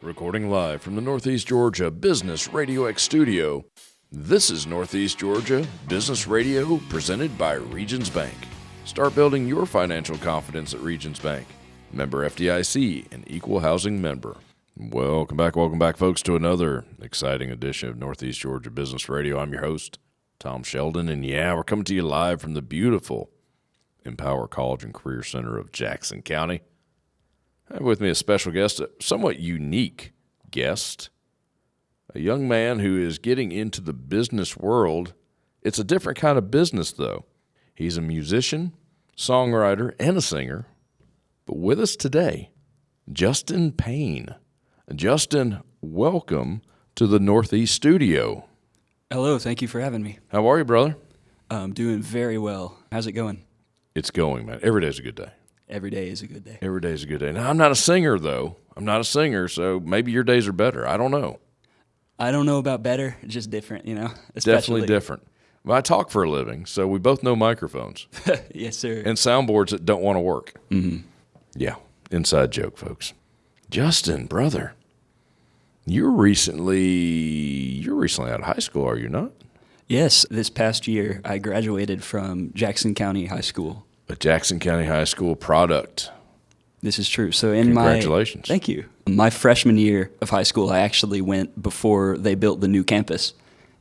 Recording live from the Northeast Georgia Business RadioX studio, this is Northeast Georgia Business Radio presented by Regions Bank. Start building your financial confidence at Regions Bank. Member FDIC, an equal housing member. Welcome back, folks, to another exciting edition of Northeast Georgia Business Radio. I'm your host, Tom Sheldon, and we're coming to you live from the beautiful Empower College and Career Center of Jackson County. I have with me a special guest, a somewhat unique guest, a young man who is getting into the business world. It's a different kind of business, though. He's a musician, songwriter, and a singer. But with us today, Justin Payne. Justin, welcome to the Northeast studio. Hello, thank you for having me. How are you, brother? I'm doing very well. How's it going? It's going, man. Every day's a good day. Every day is a good day. Every day is a good day. Now, I'm not a singer, though. I'm not a singer, so maybe your days are better. I don't know. I don't know about better, just different, you know? Definitely different. Well, I talk for a living, so we both know microphones. Yes, sir. And soundboards that don't want to work. Mm-hmm. Yeah, inside joke, folks. Justin, brother, you're recently out of high school, are you not? Yes, this past year I graduated from Jackson County High School. A Jackson County High School product. This is true. So Congratulations. Thank you. My freshman year of high school, I actually went before they built the new campus,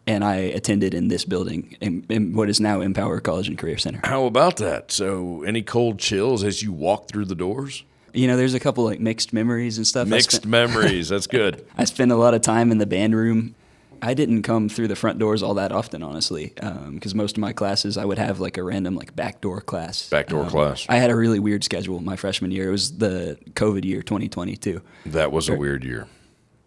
and I attended in this building in what is now Empower College and Career Center. How about that? So any cold chills as you walk through the doors? You know, there's a couple like mixed memories and stuff. Mixed memories. That's good. I spent a lot of time in the band room. I didn't come through the front doors all that often, honestly, because most of my classes I would have like a random like backdoor class. Backdoor class. I had a really weird schedule my freshman year. It was the COVID year, 2022. That was a weird year.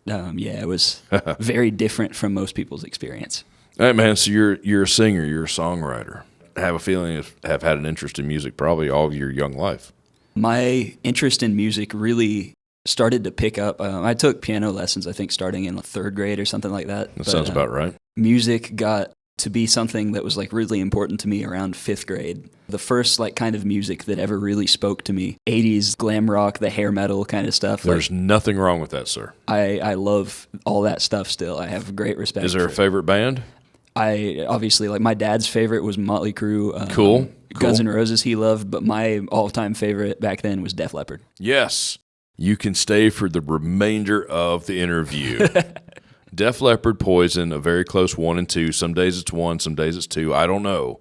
It was very different from most people's experience. All right, man, so you're a singer, you're a songwriter. I have a feeling you have had an interest in music probably all of your young life. My interest in music really started to pick up. I took piano lessons, I think, starting in third grade or something like that. That sounds about right. Music got to be something that was like really important to me around fifth grade. The first like kind of music that ever really spoke to me, 80s glam rock, the hair metal kind of stuff. There's nothing wrong with that, sir. I love all that stuff still. I have great respect. Is there a favorite band? I obviously, like, my dad's favorite was Motley Crue. Cool. Guns N' Roses he loved, but my all-time favorite back then was Def Leppard. Yes. You can stay for the remainder of the interview. Def Leppard, Poison, a very close 1 and 2. Some days it's 1, some days it's 2. I don't know.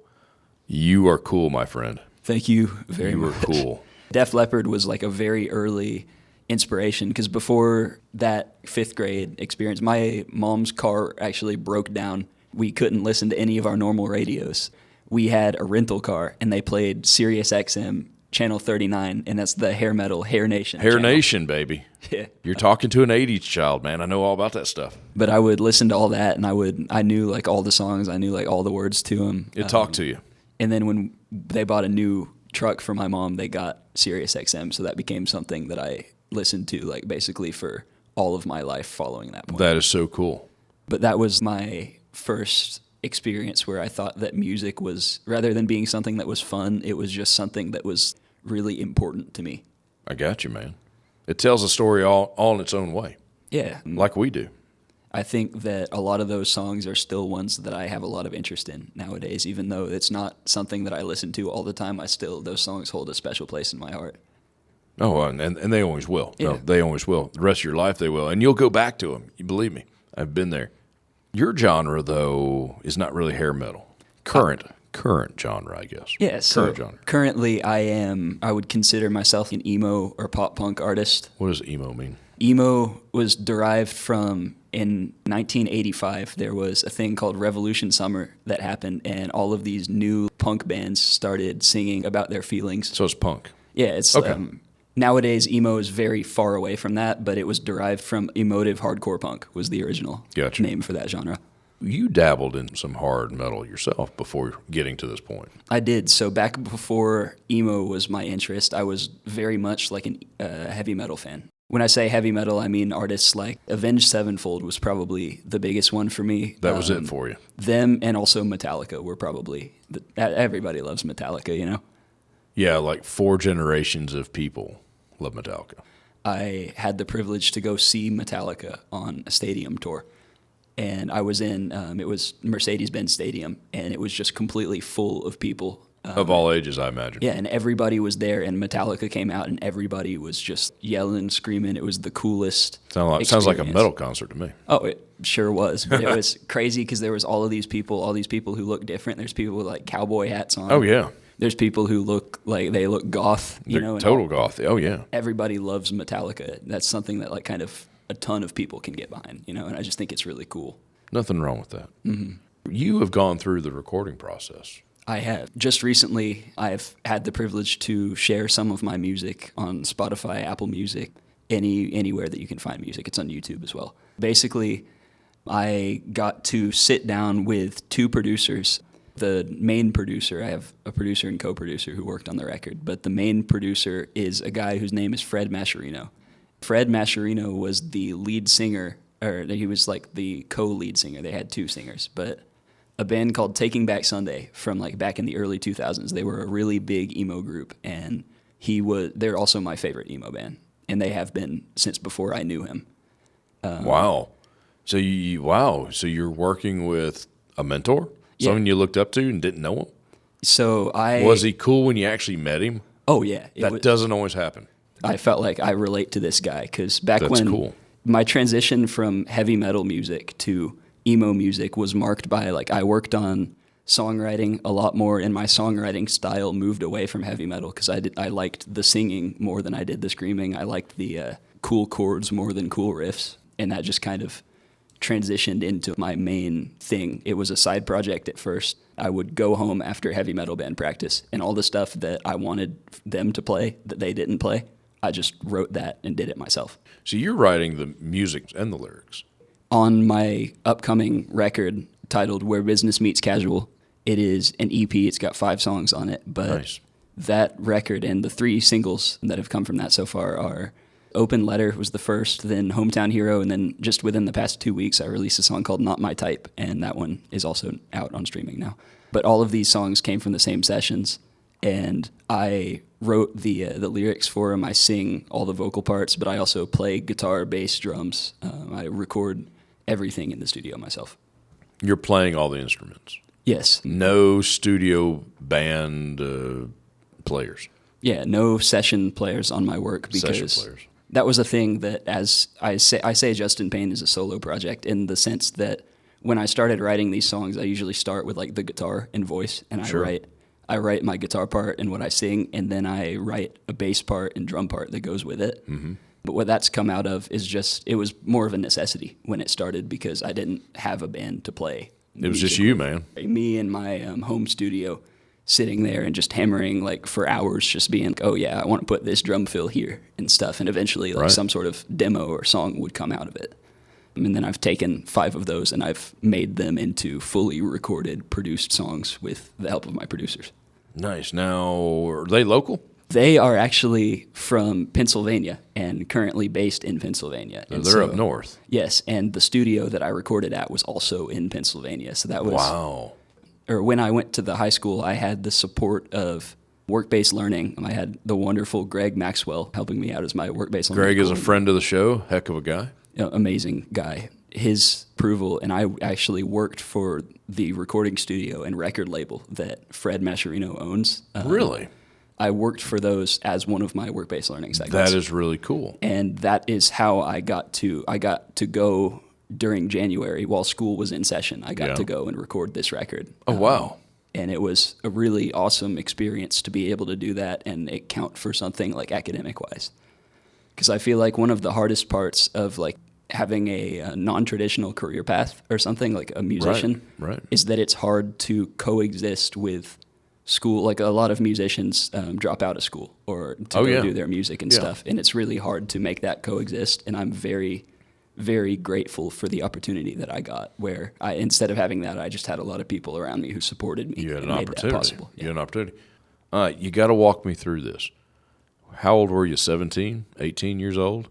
You are cool, my friend. Thank you very much. You are cool. Def Leppard was like a very early inspiration because before that fifth grade experience, my mom's car actually broke down. We couldn't listen to any of our normal radios. We had a rental car, and they played Sirius XM Channel 39, and that's the hair metal, Hair Nation. Hair channel. Nation, baby. Yeah. You're talking to an 80s child, man. I know all about that stuff. But I would listen to all that, and I knew like all the songs. I knew like all the words to them. It talked to you. And then when they bought a new truck for my mom, they got Sirius XM, so that became something that I listened to like basically for all of my life following that point. That is so cool. But that was my first experience where I thought that music was, rather than being something that was fun, it was just something that was really important to me. I got you, man. It tells a story all in its own way. Yeah. Like we do. I think that a lot of those songs are still ones that I have a lot of interest in nowadays, even though it's not something that I listen to all the time. Those songs hold a special place in my heart. Oh, and they always will. Yeah. No, they always will. The rest of your life they will. And you'll go back to them. You believe me. I've been there. Your genre, though, is not really hair metal. Current genre, I guess. Yeah, so current genre. Currently I would consider myself an emo or pop punk artist. What does emo mean? Emo was derived from, in 1985, there was a thing called Revolution Summer that happened, and all of these new punk bands started singing about their feelings. So it's punk. Yeah, it's okay. Nowadays, emo is very far away from that, but it was derived from emotive hardcore punk was the original name for that genre. You dabbled in some hard metal yourself before getting to this point. I did. So back before emo was my interest, I was very much like a heavy metal fan. When I say heavy metal, I mean artists like Avenged Sevenfold was probably the biggest one for me. That was it for you. Them and also Metallica were probably, everybody loves Metallica, you know? Yeah, like 4 generations of people love Metallica. I had the privilege to go see Metallica on a stadium tour. And I was in, it was Mercedes-Benz Stadium, and it was just completely full of people. Of all ages, I imagine. Yeah, and everybody was there, and Metallica came out, and everybody was just yelling, screaming. It was the coolest Sounds like a experience. metal concert to me. Oh, it sure was. But it was crazy because there was all these people who look different. There's people with like cowboy hats on. Oh, yeah. There's people who look like they look goth, They're and total goth. Oh, yeah. everybody loves Metallica. That's something that like kind of a ton of people can get behind, and I just think it's really cool. Nothing wrong with that. Mm-hmm. You have gone through the recording process. I have. Just recently, I've had the privilege to share some of my music on Spotify, Apple Music, anywhere that you can find music. It's on YouTube as well. Basically, I got to sit down with two producers. The main producer, I have a producer and co-producer who worked on the record, but the main producer is a guy whose name is Fred Mascherino. Fred Mascherino was the lead singer, or he was like the co-lead singer. They had two singers, but a band called Taking Back Sunday from like back in the early 2000s. They were a really big emo group, and they're also my favorite emo band, and they have been since before I knew him. Wow. So you're working with a mentor? Someone you looked up to and didn't know him? So Was he cool when you actually met him? Oh, yeah. That doesn't always happen. I felt like I relate to this guy because That's cool. My transition from heavy metal music to emo music was marked by like I worked on songwriting a lot more, and my songwriting style moved away from heavy metal because I liked the singing more than I did the screaming. I liked the cool chords more than cool riffs, and that just kind of transitioned into my main thing. It was a side project at first. I would go home after heavy metal band practice, and all the stuff that I wanted them to play that they didn't play, I just wrote that and did it myself. So you're writing the music and the lyrics. On my upcoming record titled Where Business Meets Casual, it is an EP. It's got 5 songs on it, but Nice. That record and the 3 singles that have come from that so far are Open Letter was the first, then Hometown Hero, and then just within the past 2 weeks, I released a song called Not My Type, and that one is also out on streaming now. But all of these songs came from the same sessions, and I wrote the lyrics for them. I sing all the vocal parts, but I also play guitar, bass, drums. I record everything in the studio myself. You're playing all the instruments. Yes. No studio band players. Yeah, no session players on my work because Session players. that was a thing that, as I say Justin Payne is a solo project in the sense that when I started writing these songs, I usually start with like the guitar and voice, and Sure. I write my guitar part and what I sing, and then I write a bass part and drum part that goes with it. Mm-hmm. But what that's come out of is just, it was more of a necessity when it started because I didn't have a band to play. It was just you, man. Me in my home studio sitting there and just hammering like for hours, just being like, oh yeah, I want to put this drum fill here and stuff. And eventually like some sort of demo or song would come out of it. And then I've taken 5 of those and I've made them into fully recorded, produced songs with the help of my producers. Nice. Now, are they local? They are actually from Pennsylvania and currently based in Pennsylvania. So they're up north. Yes, and the studio that I recorded at was also in Pennsylvania. So that was... Wow. Or when I went to the high school, I had the support of work-based learning. I had the wonderful Greg Maxwell helping me out as my work-based learning. Greg is a friend of the show. Heck of a guy. Amazing guy. His approval, and I actually worked for the recording studio and record label that Fred Mascherino owns. Really? I worked for those as one of my work-based learning segments. That is really cool. And that is how I got to go during January while school was in session. I got to go and record this record. Oh, wow. And it was a really awesome experience to be able to do that and it count for something like academic-wise. Because I feel like one of the hardest parts of like having a non-traditional career path or something like a musician is that it's hard to coexist with school. Like a lot of musicians drop out of school or to go do their music and stuff. And it's really hard to make that coexist. And I'm very, very grateful for the opportunity that I got where instead of having that, I just had a lot of people around me who supported me. You had and an made opportunity. that possible. You had an opportunity. You got to walk me through this. How old were you? 17, 18 years old?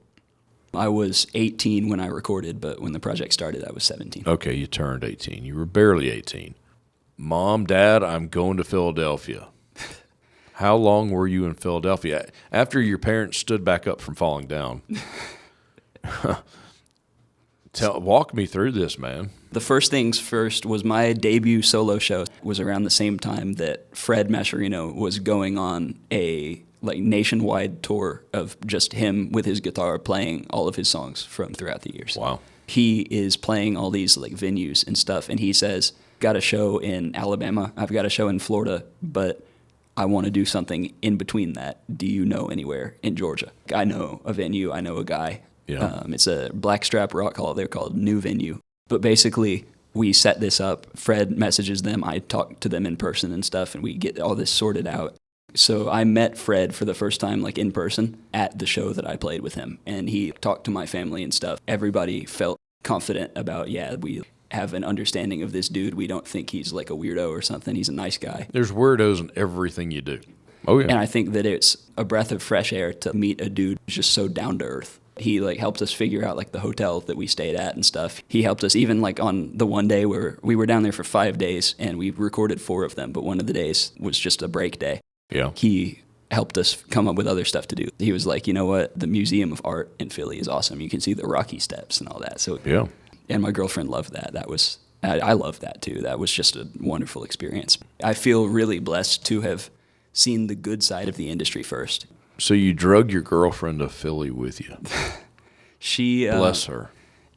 I was 18 when I recorded, but when the project started, I was 17. Okay, you turned 18. You were barely 18. Mom, Dad, I'm going to Philadelphia. How long were you in Philadelphia after your parents stood back up from falling down? Walk me through this, man. The first things first was my debut solo show was around the same time that Fred Mascherino was going on a nationwide tour of just him with his guitar playing all of his songs from throughout the years. Wow. He is playing all these venues and stuff, and he says, got a show in Alabama, I've got a show in Florida, but I want to do something in between that. Do you know anywhere in Georgia? I know a venue, I know a guy. Yeah. It's a Blackstrap Rock Hall. They're called New Venue. But basically, we set this up. Fred messages them. I talk to them in person and stuff, and we get all this sorted out. So I met Fred for the first time, in person, at the show that I played with him. And he talked to my family and stuff. Everybody felt confident about, we have an understanding of this dude. We don't think he's a weirdo or something. He's a nice guy. There's weirdos in everything you do. Oh, yeah. And I think that it's a breath of fresh air to meet a dude who's just so down to earth. He helped us figure out the hotel that we stayed at and stuff. He helped us even on the one day where we were down there for 5 days and we recorded 4 of them, but one of the days was just a break day. Yeah. He helped us come up with other stuff to do. He was like, you know what? The Museum of Art in Philly is awesome. You can see the Rocky Steps and all that. So yeah. And my girlfriend loved that. I loved that too. That was just a wonderful experience. I feel really blessed to have seen the good side of the industry first. So you drug your girlfriend to Philly with you. She bless her.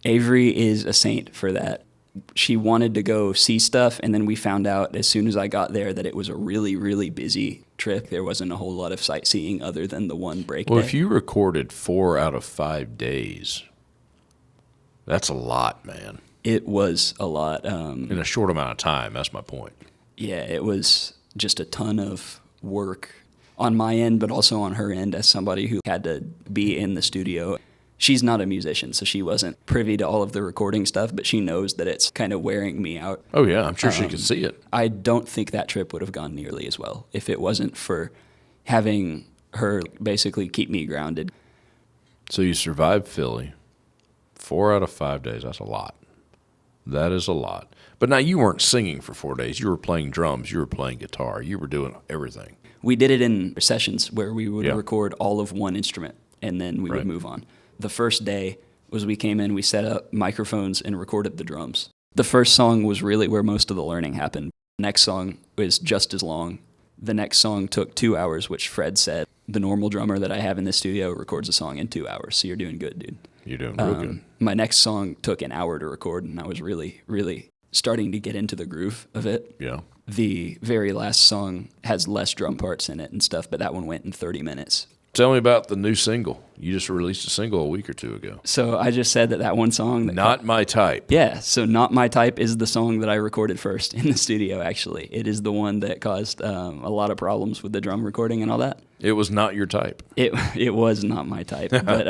Avery is a saint for that. She wanted to go see stuff, and then we found out as soon as I got there that it was a really, really busy trip. There wasn't a whole lot of sightseeing other than the one break day. Well, if you recorded 4 out of 5 days, that's a lot, man. It was a lot. In a short amount of time, that's my point. Yeah, it was just a ton of work on my end, but also on her end as somebody who had to be in the studio. She's not a musician, so she wasn't privy to all of the recording stuff, but she knows that it's kind of wearing me out. Oh, yeah, I'm sure she could see it. I don't think that trip would have gone nearly as well if it wasn't for having her basically keep me grounded. So you survived Philly. 4 out of 5 days, that's a lot. That is a lot. But now you weren't singing for 4 days. You were playing drums. You were playing guitar. You were doing everything. We did it in sessions where we would record all of one instrument, and then we would move on. The first day was we came in, we set up microphones, and recorded the drums. The first song was really where most of the learning happened. The next song was just as long. The next song took 2 hours, which Fred said, the normal drummer that I have in the studio records a song in 2 hours, so you're doing good, dude. You're doing real good. My next song took an hour to record, and I was really, really starting to get into the groove of it. Yeah. The very last song has less drum parts in it and stuff, but that one went in 30 minutes. Tell me about the new single. You just released a single a week or 2 ago. So I just said that one song. Not My Type. Yeah, so Not My Type is the song that I recorded first in the studio, actually. It is the one that caused a lot of problems with the drum recording and all that. It was not your type. It was not my type. But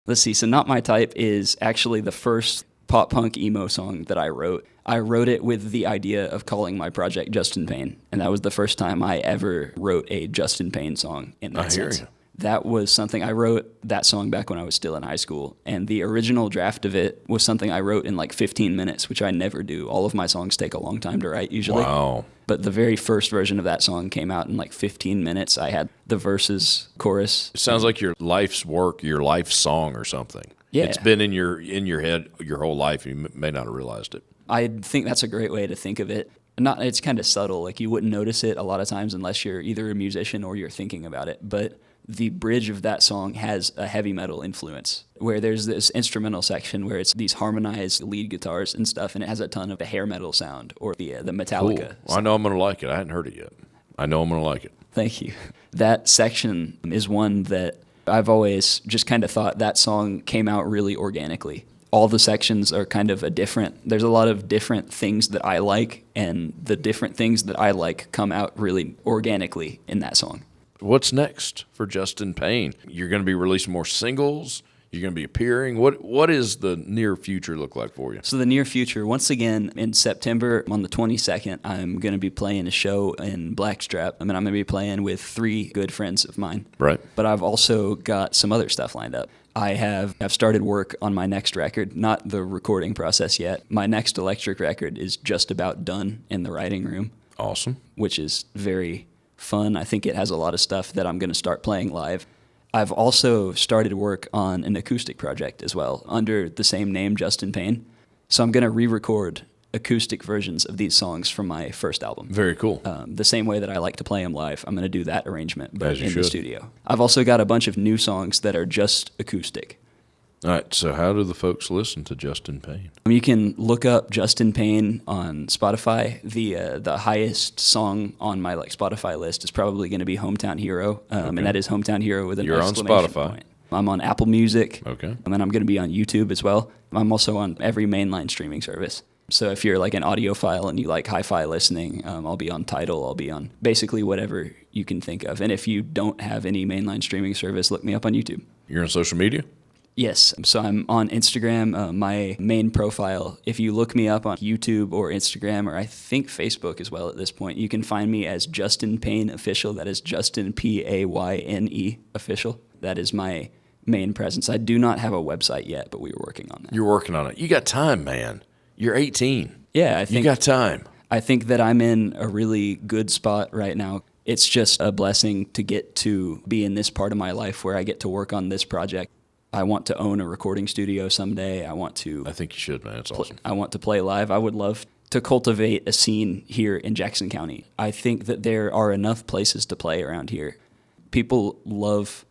let's see. So Not My Type is actually the first pop-punk emo song that I wrote. I wrote it with the idea of calling my project Justin Payne, and that was the first time I ever wrote a Justin Payne song in that sense. Hear you. That was something I wrote that song back when I was still in high school, and the original draft of it was something I wrote in 15 minutes, which I never do. All of my songs take a long time to write usually. Wow. But the very first version of that song came out in 15 minutes. I had the verses, chorus. It sounds like your life's work, your life song or something. Yeah. It's been in your head your whole life. You may not have realized it. I think that's a great way to think of it. It's kind of subtle. You wouldn't notice it a lot of times unless you're either a musician or you're thinking about it. But the bridge of that song has a heavy metal influence, where there's this instrumental section where it's these harmonized lead guitars and stuff, and it has a ton of the hair metal sound or the Metallica. Cool. I know I'm going to like it. I hadn't heard it yet. I know I'm going to like it. Thank you. That section is one that I've always just kind of thought that song came out really organically. All the sections are kind of there's a lot of different things that I like, and the different things that I like come out really organically in that song. What's next for Justin Payne? You're going to be releasing more singles? You're going to be appearing? What is the near future look like for you? So the near future, once again, in September, on the 22nd, I'm going to be playing a show in Blackstrap. I'm going to be playing with 3 good friends of mine. Right. But I've also got some other stuff lined up. I've started work on my next record, not the recording process yet. My next electric record is just about done in the writing room. Awesome. Which is very fun. I think it has a lot of stuff that I'm going to start playing live. I've also started work on an acoustic project as well under the same name, Justin Payne. So I'm going to re-record acoustic versions of these songs from my first album. Very cool. The same way that I like to play them live, I'm going to do that arrangement, but in the should. studio. I've also got a bunch of new songs that are just acoustic. All right, so how do the folks listen to Justin Payne? You can look up Justin Payne on Spotify. The highest song on my Spotify list is probably going to be Hometown Hero, and that is Hometown Hero with an exclamation point. I'm on Apple Music, okay, and then I'm going to be on YouTube as well. I'm also on every mainline streaming service. So if you're like an audiophile and you like hi-fi listening, I'll be on Tidal. I'll be on basically whatever you can think of. And if you don't have any mainline streaming service, look me up on YouTube. You're on social media? Yes. So I'm on Instagram, my main profile. If you look me up on YouTube or Instagram, or I think Facebook as well at this point, you can find me as Justin Payne Official. That is Justin Payne Official. That is my main presence. I do not have a website yet, but we were working on that. You're working on it. You got time, man. You're 18. Yeah, I think you got time. I think that I'm in a really good spot right now. It's just a blessing to get to be in this part of my life where I get to work on this project. I want to own a recording studio someday. I think you should, man. It's awesome. I want to play live. I would love to cultivate a scene here in Jackson County. I think that there are enough places to play around here. People love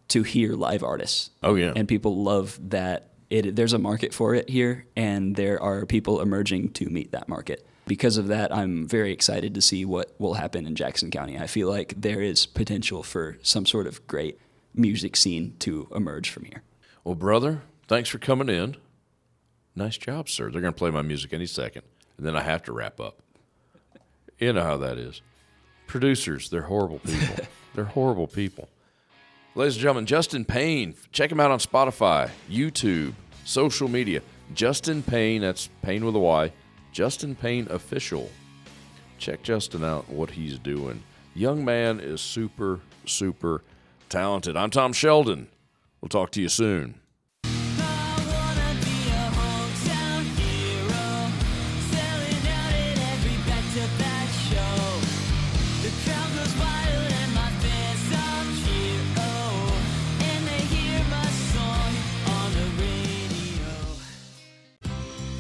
to hear live artists. Oh, yeah. And people love that there's a market for it here, and there are people emerging to meet that market. Because of that, I'm very excited to see what will happen in Jackson County. I feel like there is potential for some sort of great music scene to emerge from here. Well, brother, thanks for coming in. Nice job, sir. They're going to play my music any second, and then I have to wrap up. You know how that is. Producers, they're horrible people. They're horrible people. Ladies and gentlemen, Justin Payne. Check him out on Spotify, YouTube, social media. Justin Payne, that's Payne with a Y. Justin Payne Official. Check Justin out, what he's doing. Young man is super, super talented. I'm Tom Sheldon. We'll talk to you soon.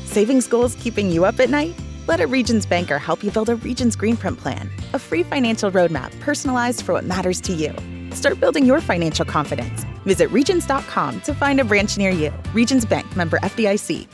Savings goals keeping you up at night? Let a Regions banker help you build a Regions Green Print Plan, a free financial roadmap personalized for what matters to you. Start building your financial confidence. Visit Regions.com to find a branch near you. Regions Bank, member FDIC.